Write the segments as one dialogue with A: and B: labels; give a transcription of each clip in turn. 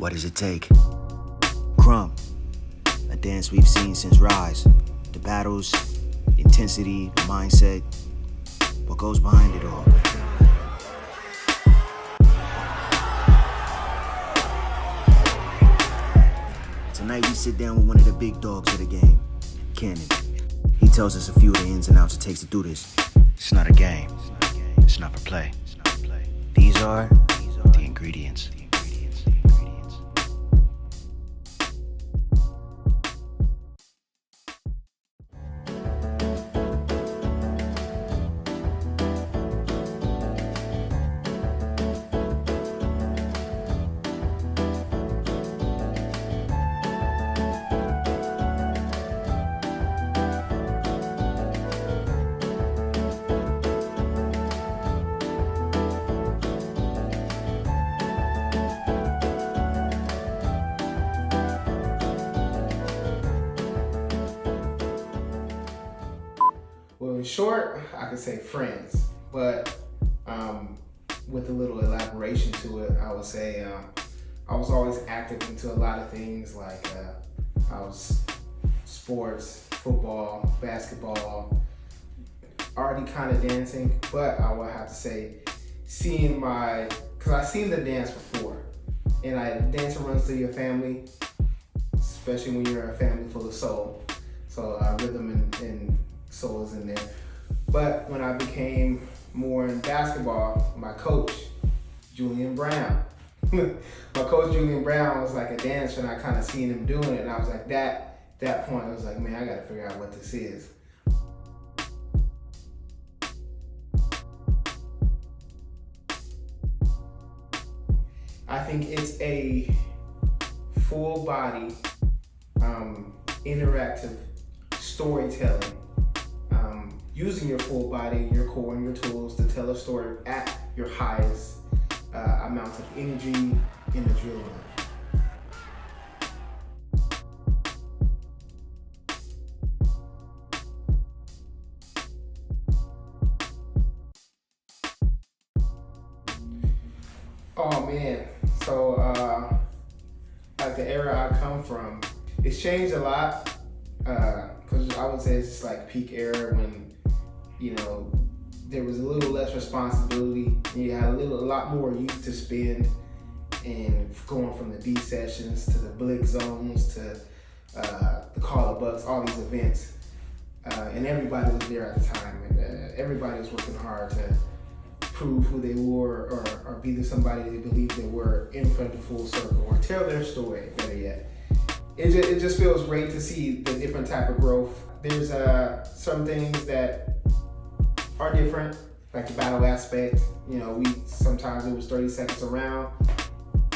A: What does it take? Krump, a dance we've seen since Rise. The battles, intensity, the mindset, what goes behind it all. Tonight we sit down with one of the big dogs of the game, Cannon. He tells us a few of the ins and outs it takes to do this. It's not a game. It's not for play. These are the ingredients.
B: Well, in short, I could say friends, but with a little elaboration to it, I would say I was always active into a lot of things like I was sports, football, basketball, already kind of dancing, but I would have to say because I've seen the dance before, and dancing runs through your family, especially when you're a family full of soul. So rhythm and soul is in there. But when I became more in basketball, my coach, Julian Brown, was like a dancer, and I kind of seen him doing it, and I was like, that point, I was like, man, I gotta figure out what this is. I think it's a full body, interactive storytelling, using your full body, your core, and your tools to tell a story at your highest amounts of energy and adrenaline. Oh man, so like the era I come from, it's changed a lot. Because I would say it's just like peak era when, there was a little less responsibility, and you had a lot more youth to spend, and going from the B sessions to the Blick zones to the Call of Bucks, all these events, and everybody was there at the time, and everybody was working hard to prove who they were or be somebody they believed they were in front of the full circle, or tell their story, better yet. It just feels great to see the different type of growth. There's some things that are different, like the battle aspect. Sometimes it was 30 seconds around,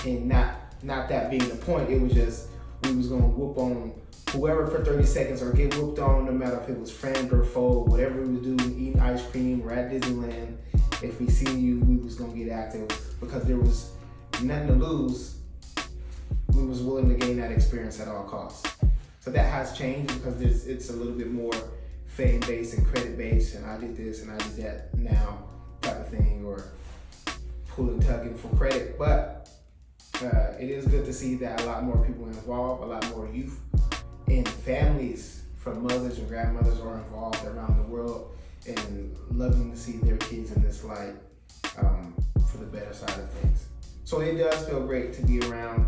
B: and not that being the point. It was just we was gonna whoop on whoever for 30 seconds or get whooped on, no matter if it was friend or foe, whatever we was doing, eating ice cream, or at Disneyland. If we seen you, we was gonna get active because there was nothing to lose. We was willing to gain that experience at all costs. So that has changed because it's a little bit more fame-based and credit-based, and I did this and I did that now type of thing, or pulling, tugging for credit. But it is good to see that a lot more people are involved, a lot more youth and families from mothers and grandmothers are involved around the world and loving to see their kids in this light for the better side of things. So it does feel great to be around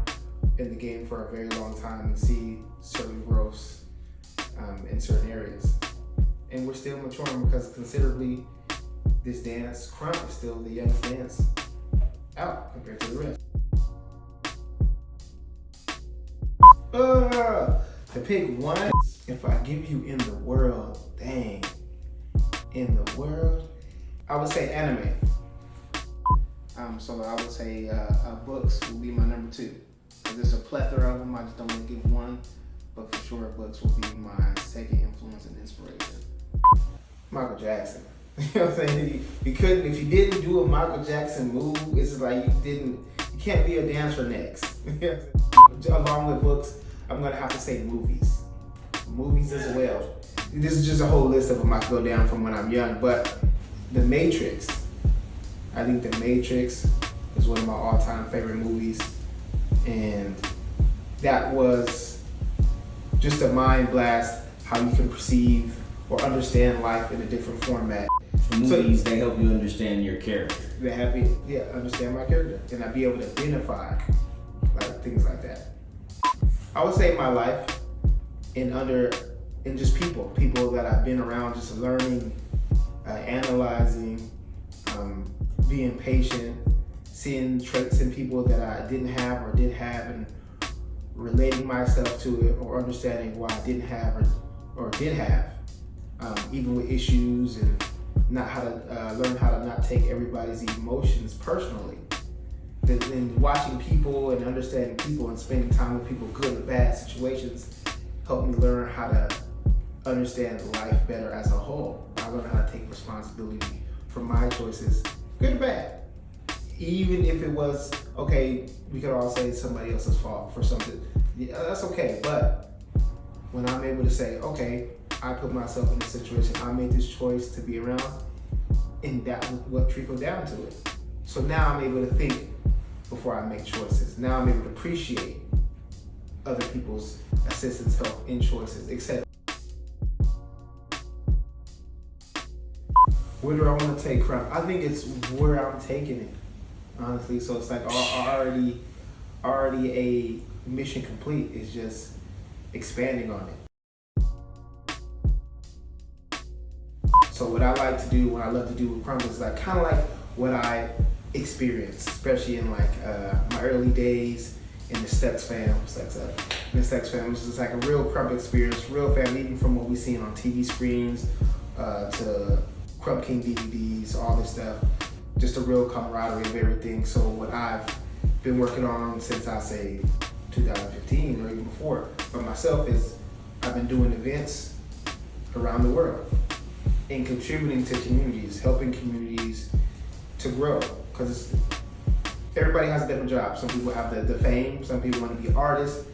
B: in the game for a very long time and see certain growths in certain areas. And we're still maturing because considerably this dance, Krump, is still the youngest dance out compared to the rest. To pick one, if I give you in the world, dang, in the world, I would say anime. So I would say books will be my number 2. There's a plethora of them, I just don't want to give one, but for sure books will be my second influence and inspiration. Michael Jackson. You know what I'm saying? If you didn't do a Michael Jackson move, it's just like you can't be a dancer next. Along with books, I'm gonna have to say movies. Movies as well. This is just a whole list of them I could go down from when I'm young, but The Matrix. I think The Matrix is one of my all-time favorite movies. And that was just a mind blast, how you can perceive or understand life in a different format.
C: For movies, they help you understand your character.
B: They help me, understand my character, and I be able to identify things like that. I would say my life in just people that I've been around, just learning, analyzing, being patient, seeing traits in people that I didn't have or did have, and relating myself to it, or understanding why I didn't have or did have, even with issues, and not how to learn how to not take everybody's emotions personally. And watching people and understanding people and spending time with people, good and bad situations, helped me learn how to understand life better as a whole. I learned how to take responsibility for my choices, good or bad. Even if it was, okay, we could all say it's somebody else's fault for something. Yeah, that's okay, but when I'm able to say, okay, I put myself in this situation, I made this choice to be around, and that was what trickled down to it. So now I'm able to think before I make choices. Now I'm able to appreciate other people's assistance, help in choices, etc. Where do I want to take Krump? I think it's where I'm taking it, honestly. So it's like already a mission complete. It's just expanding on it. So what I like to do, what I love to do with Krump is like kind of like what I experienced, especially in like my early days in the Stex fam. In the Stex fam, which is like a real Krump experience, real family, even from what we've seen on TV screens to Krump King DVDs, all this stuff. Just a real camaraderie of everything. So what I've been working on since I say 2015 or even before for myself is I've been doing events around the world and contributing to communities, helping communities to grow. Because everybody has a different job. Some people have the fame, some people want to be artists,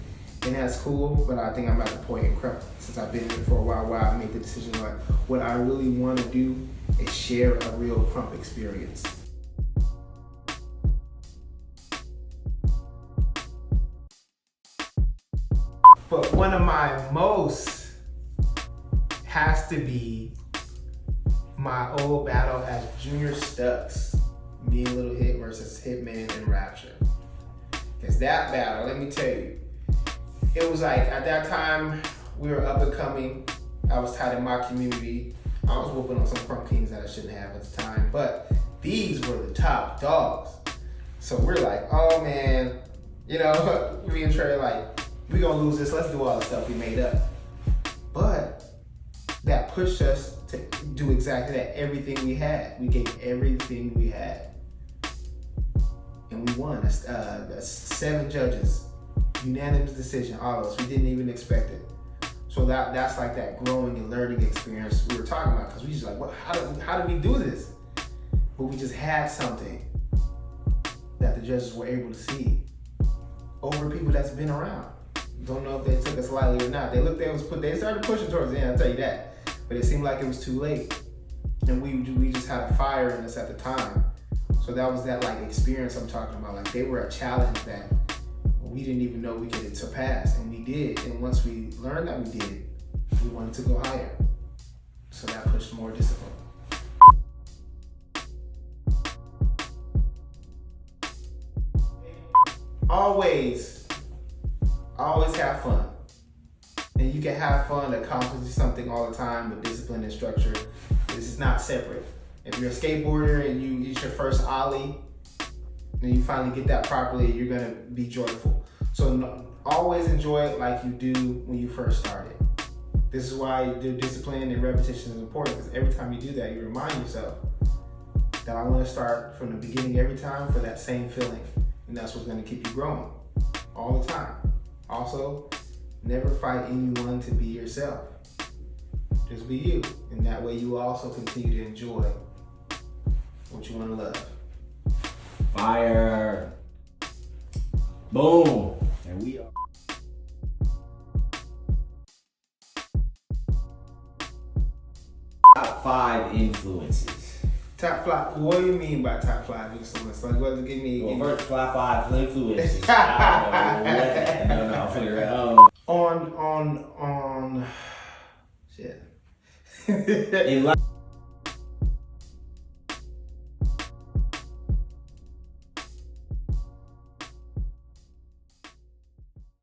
B: and that's cool. But I think I'm at the point in Krump, since I've been in it for a while, where I made the decision like what I really want to do is share a real Krump experience. But one of my most has to be my old battle as Junior Stux, me and Little Hit versus Hitman and Rapture. Because that battle, let me tell you, it was like at that time we were up and coming. I was tight in my community. I was whooping on some Krump Kings that I shouldn't have at the time, but these were the top dogs. So we're like, oh man, you know, me and Trey like, we gonna lose this, let's do all the stuff we made up. But that pushed us to do exactly that, everything we had. We gave everything we had. And we won. 7 judges, unanimous decision, all of us. We didn't even expect it. So that's like that growing and learning experience we were talking about, because we just like, how did we do this? But we just had something that the judges were able to see over people that's been around. Don't know if they took us lightly or not. They started pushing towards the end, I'll tell you that. But it seemed like it was too late. And we just had a fire in us at the time. So that was that like experience I'm talking about. Like they were a challenge that we didn't even know we could surpass, and we did. And once we learned that we did, we wanted to go higher. So that pushed more discipline. Always have fun. And you can have fun accomplishing something all the time with discipline and structure. This is not separate. If you're a skateboarder and it's your first ollie, and you finally get that properly, you're gonna be joyful. So always enjoy it like you do when you first started. This is why the discipline and repetition is important, because every time you do that, you remind yourself that I want to start from the beginning every time for that same feeling, and that's what's gonna keep you growing all the time. Also, never fight anyone to be yourself. Just be you, and that way you will also continue to enjoy what you want to love.
C: Fire. Boom. And we are. Top 5 influences.
B: Top 5. What do you mean by top 5 influences? Like, what? Give me.
C: First, top 5 influences. I don't know.
B: Yeah.
C: In life.